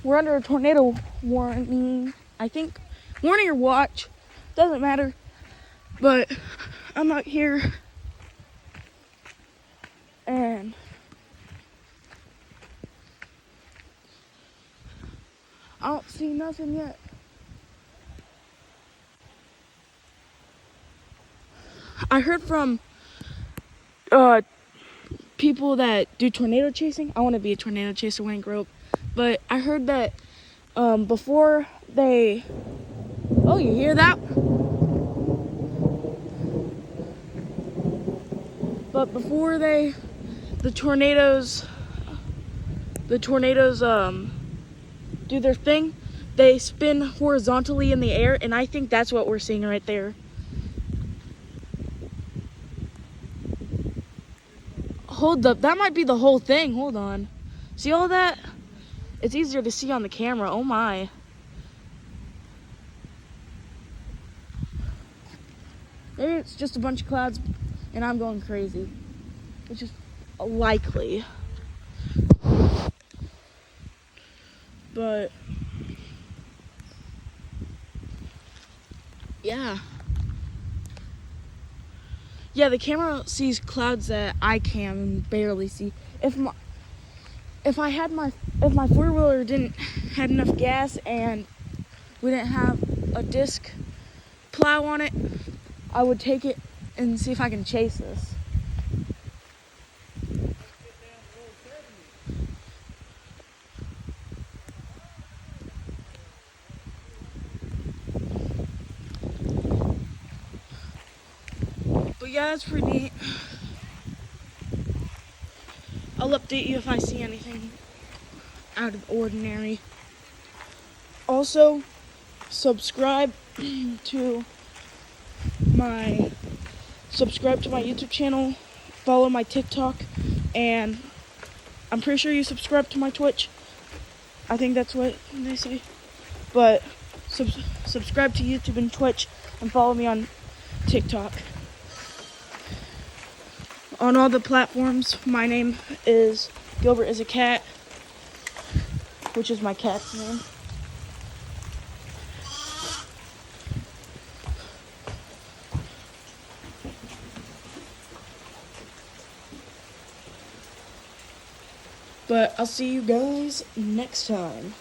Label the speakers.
Speaker 1: we're under a tornado warning, I think. Warning or watch, doesn't matter. But I'm out here and I don't see nothing yet. I heard from people that do tornado chasing. I want to be a tornado chaser when I grow up. But I heard that before they... Oh, you hear that? But before the tornadoes do their thing, they spin horizontally in the air, and I think that's what we're seeing right there. Hold up, that might be the whole thing. Hold on. See all that? It's easier to see on the camera. Oh my. Maybe it's just a bunch of clouds and I'm going crazy, which is likely. But yeah, the camera sees clouds that I can barely see. If my 4-wheeler didn't had enough gas and we didn't have a disc plow on it, I would take it and see if I can chase this. But yeah, that's pretty neat. I'll update you if I see anything out of the ordinary. Also, subscribe to my YouTube channel, follow my TikTok, and I'm pretty sure you subscribe to my Twitch. I think that's what they say. But subscribe to YouTube and Twitch and follow me on TikTok. On all the platforms, my name is Gilbert is a Cat, which is my cat's name. But I'll see you guys next time.